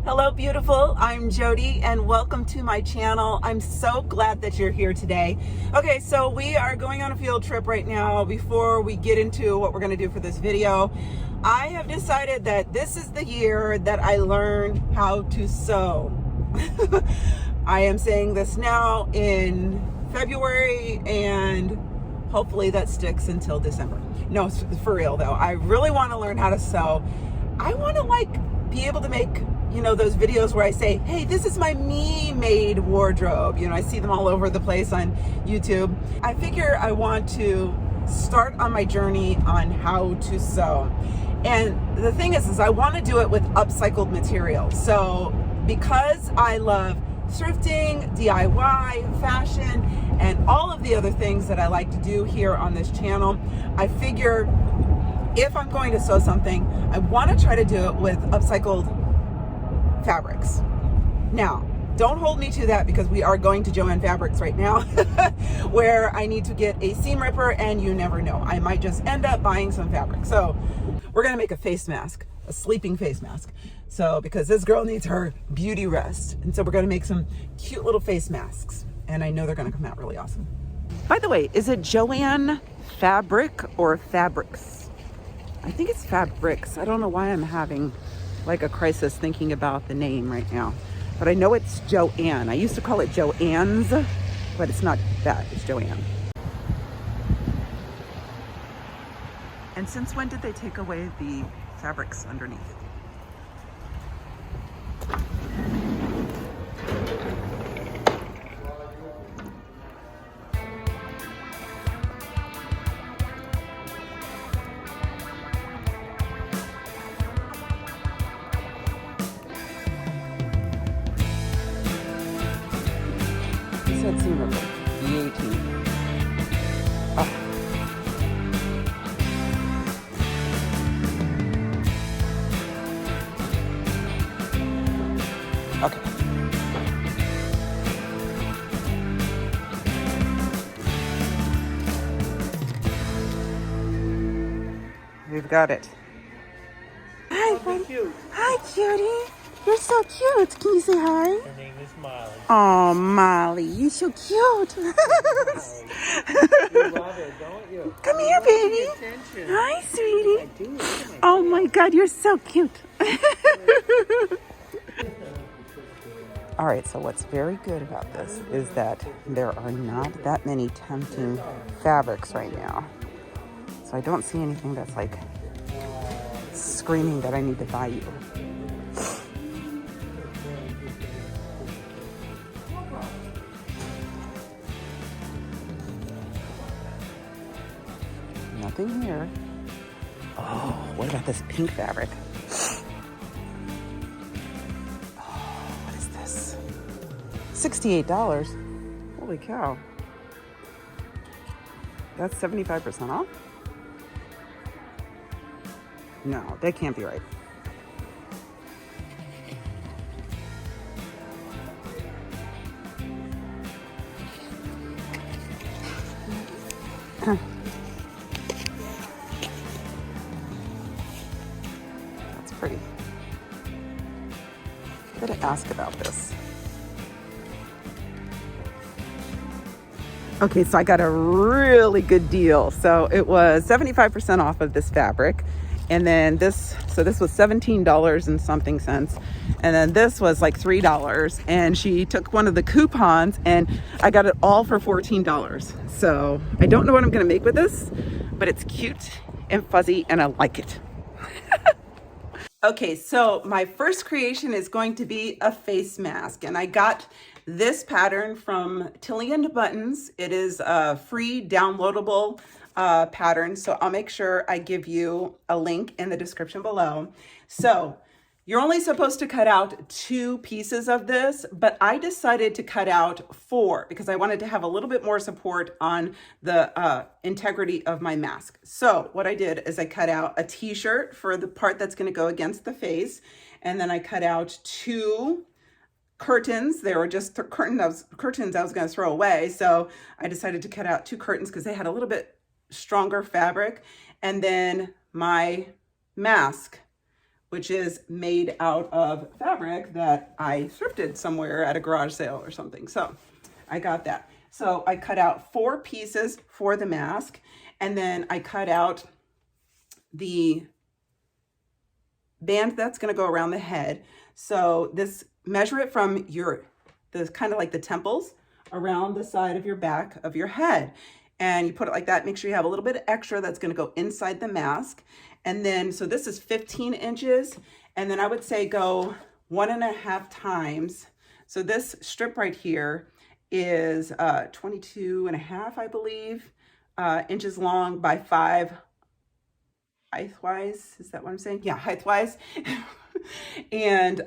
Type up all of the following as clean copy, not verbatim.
Hello, beautiful. I'm JoDee and welcome to my channel. I'm so glad that you're here today. Okay, so we are going on a field trip right now. Before we get into what we're going to do for this video, I have decided that this is the year that I learn how to sew. I am saying this now in February and hopefully that sticks until December. No, for real though. I really want to learn how to sew. I want to be able to make, those videos where I say, hey, this is my me-made wardrobe. I see them all over the place on YouTube. I figure I want to start on my journey on how to sew. And the thing is I want to do it with upcycled material. So because I love thrifting, DIY, fashion, and all of the other things that I like to do here on this channel, I figure if I'm going to sew something, I want to try to do it with upcycled fabrics. Now, don't hold me to that because we are going to Joann Fabrics right now where I need to get a seam ripper, and you never know. I might just end up buying some fabric. So we're going to make a face mask, a sleeping face mask. So because this girl needs her beauty rest. And so we're going to make some cute little face masks. And I know they're going to come out really awesome. By the way, is it Joann Fabric or Fabrics? I think it's Fabrics. I don't know why I'm having like a crisis thinking about the name right now, but I know it's Joann. I used to call it Joann's, but it's not that, it's Joann. And since when did they take away the fabrics underneath? Said seam ripper, E18. Oh. Okay. We've got it. Hi, buddy. Hi, JoDee. You're so cute. Can you say hi? Her name is Molly. Oh, Molly, you're so cute. You love it, don't you? Come here, baby. Hi, sweetie. I do. Look at my Oh my God, you're so cute. All right, so what's very good about this is that there are not that many tempting fabrics right now. So I don't see anything that's like screaming that I need to buy you. Nothing here. Oh, what about this pink fabric? Oh, what is this? $68. Holy cow. That's 75% off? No, that can't be right. Pretty. I'm gonna ask about this. Okay, so I got a really good deal. So it was 75% off of this fabric. And then this was $17 and something cents. And then this was like $3. And she took one of the coupons and I got it all for $14. So I don't know what I'm gonna make with this, but it's cute and fuzzy and I like it. Okay, so my first creation is going to be a face mask, and I got this pattern from Tilly and Buttons. It is a free downloadable pattern, so I'll make sure I give you a link in the description below. So you're only supposed to cut out 2 pieces of this, but I decided to cut out 4 because I wanted to have a little bit more support on the integrity of my mask. So what I did is I cut out a t-shirt for the part that's going to go against the face. And then I cut out 2 curtains. They were just curtains I was going to throw away. So I decided to cut out 2 curtains because they had a little bit stronger fabric. And then my mask which is made out of fabric that I thrifted somewhere at a garage sale or something. So I got that. So I cut out 4 pieces for the mask, and then I cut out the band that's going to go around the head. So this, measure it from the kind of like the temples around the side of your back of your head. And you put it like that. Make sure you have a little bit of extra that's going to go inside the mask. And then, so this is 15 inches. And then I would say go 1.5 times. So this strip right here is 22.5, I believe, inches long by 5 height-wise. Is that what I'm saying? Yeah, height-wise. And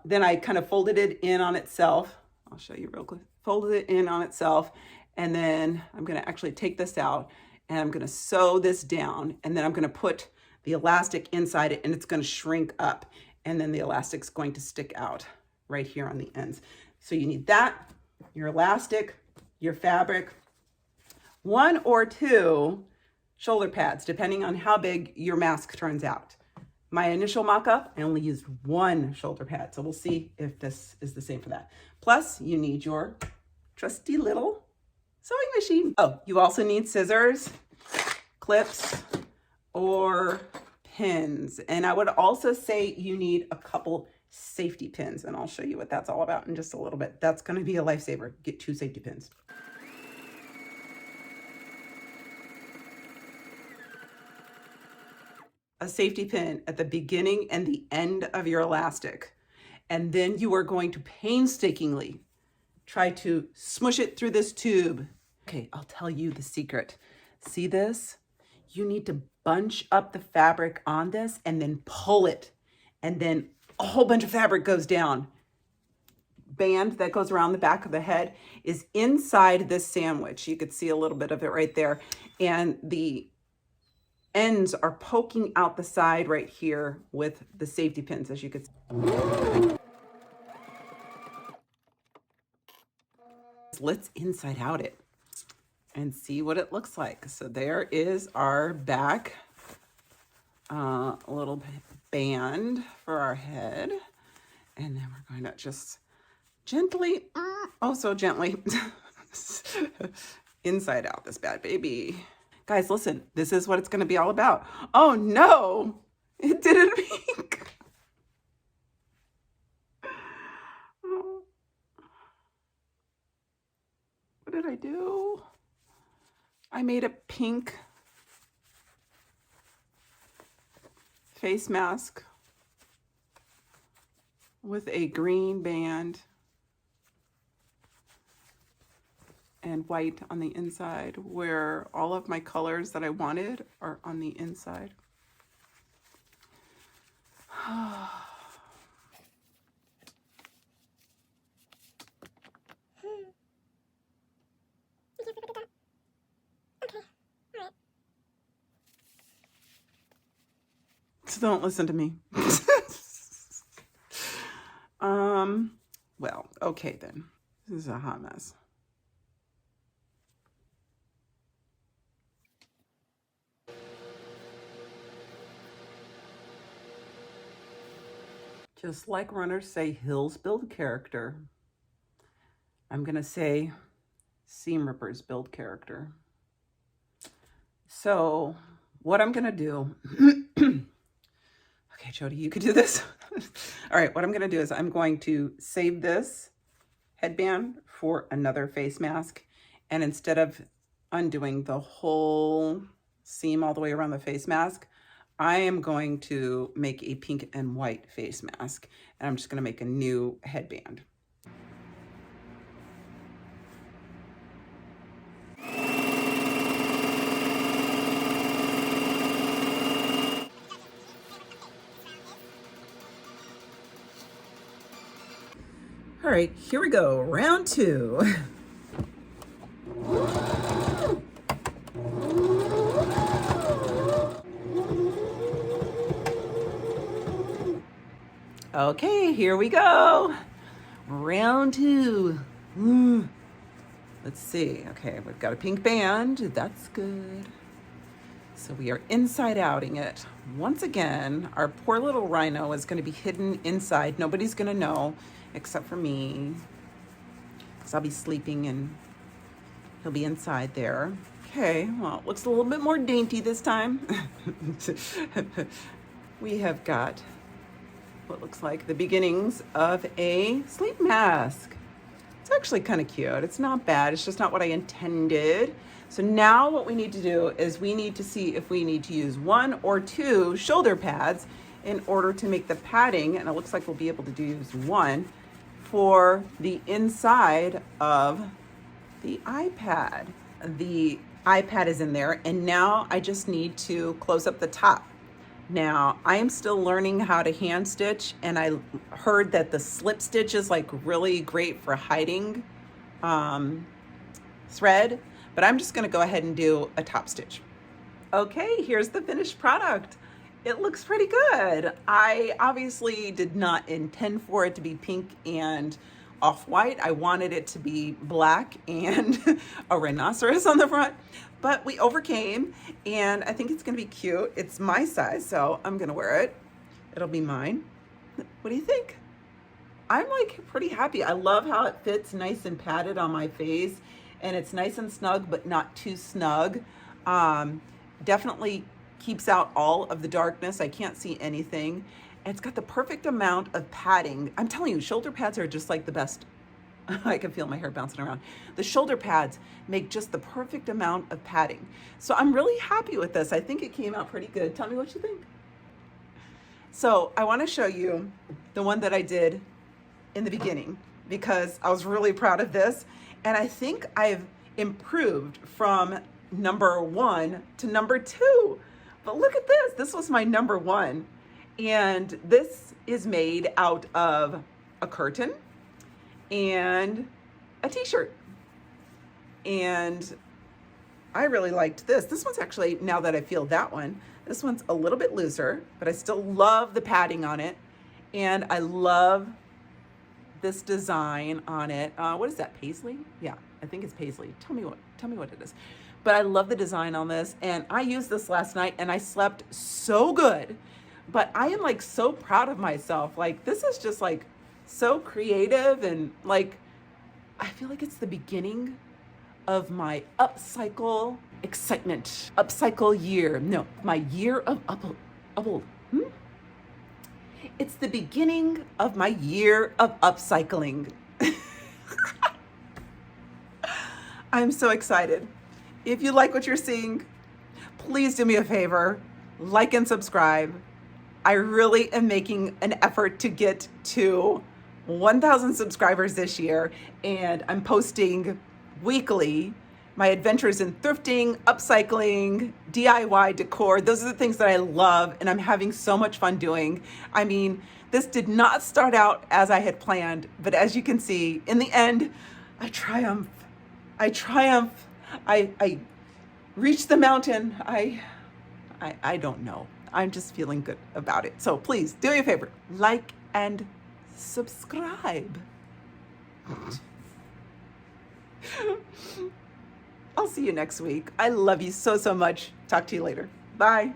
then I kind of folded it in on itself. I'll show you real quick. Folded it in on itself. And then I'm going to actually take this out and I'm going to sew this down. And then I'm going to put the elastic inside it and it's going to shrink up. And then the elastic's going to stick out right here on the ends. So you need that, your elastic, your fabric, 1 or 2 shoulder pads, depending on how big your mask turns out. My initial mock-up, I only used 1 shoulder pad. So we'll see if this is the same for that. Plus you need your trusty little sewing machine. Oh, you also need scissors, clips, or pins. And I would also say you need a couple safety pins, and I'll show you what that's all about in just a little bit. That's going to be a lifesaver. Get 2 safety pins. A safety pin at the beginning and the end of your elastic. And then you are going to painstakingly try to smush it through this tube. Okay, I'll tell you the secret. See this? You need to bunch up the fabric on this and then pull it. And then a whole bunch of fabric goes down. Band that goes around the back of the head is inside this sandwich. You could see a little bit of it right there. And the ends are poking out the side right here with the safety pins, as you could see. Let's inside out it and see what it looks like. So there is our back little band for our head. And then we're going to just gently, oh so gently, inside out this bad baby. Guys, listen, this is what it's going to be all about. Oh no, it didn't pink. Oh. What did I do? I made a pink face mask with a green band and white on the inside, where all of my colors that I wanted are on the inside. So don't listen to me. Well, okay then. This is a hot mess. Just like runners say hills build character, I'm going to say seam rippers build character. So what I'm going to do, okay, JoDee, you could do this. All right, what I'm going to do is I'm going to save this headband for another face mask. And instead of undoing the whole seam all the way around the face mask, I am going to make a pink and white face mask, and I'm just going to make a new headband. All right, here we go, round 2. Okay, here we go. Round 2. Let's see. Okay, we've got a pink band. That's good. So we are inside outing it. Once again, our poor little rhino is going to be hidden inside. Nobody's going to know except for me, because I'll be sleeping and he'll be inside there. Okay, well, it looks a little bit more dainty this time. We have got what looks like the beginnings of a sleep mask. It's actually kind of cute. It's not bad. It's just not what I intended. So now what we need to do is we need to see if we need to use 1 or 2 shoulder pads in order to make the padding, and it looks like we'll be able to use 1 for the inside of the iPad. The iPad is in there, and now I just need to close up the top. Now, I am still learning how to hand stitch, and I heard that the slip stitch is like really great for hiding thread, but I'm just gonna go ahead and do a top stitch. Okay, here's the finished product. It looks pretty good. I obviously did not intend for it to be pink and off-white. I wanted it to be black and a rhinoceros on the front, but we overcame, and I think it's gonna be cute. It's my size, so I'm gonna wear it. It'll be mine. What do you think? I'm like pretty happy. I love how it fits nice and padded on my face, and it's nice and snug, but not too snug. Definitely keeps out all of the darkness. I can't see anything. And it's got the perfect amount of padding. I'm telling you, shoulder pads are just like the best. I can feel my hair bouncing around. The shoulder pads make just the perfect amount of padding. So I'm really happy with this. I think it came out pretty good. Tell me what you think. So I want to show you the one that I did in the beginning, because I was really proud of this. And I think I've improved from number 1 to number 2. But look at this. This was my number 1. And this is made out of a curtain and a t-shirt. And I really liked this. This one's actually, now that I feel that one, this one's a little bit looser, but I still love the padding on it. And I love this design on it. What is that, paisley? Yeah, I think it's paisley. Tell me what it is. But I love the design on this, and I used this last night and I slept so good. But I am like so proud of myself. Like, this is just like so creative, and like I feel like it's the beginning of my upcycle excitement. Upcycle year. No, my year of It's the beginning of my year of upcycling. I'm so excited. If you like what you're seeing, please do me a favor, like and subscribe. I really am making an effort to get to 1,000 subscribers this year, and I'm posting weekly my adventures in thrifting, upcycling, DIY decor. Those are the things that I love, and I'm having so much fun doing. I mean, this did not start out as I had planned, but as you can see, in the end, I triumph. I reached the mountain. I don't know. I'm just feeling good about it. So please do me a favor, like and subscribe. I'll see you next week. I love you so, so much. Talk to you later. Bye.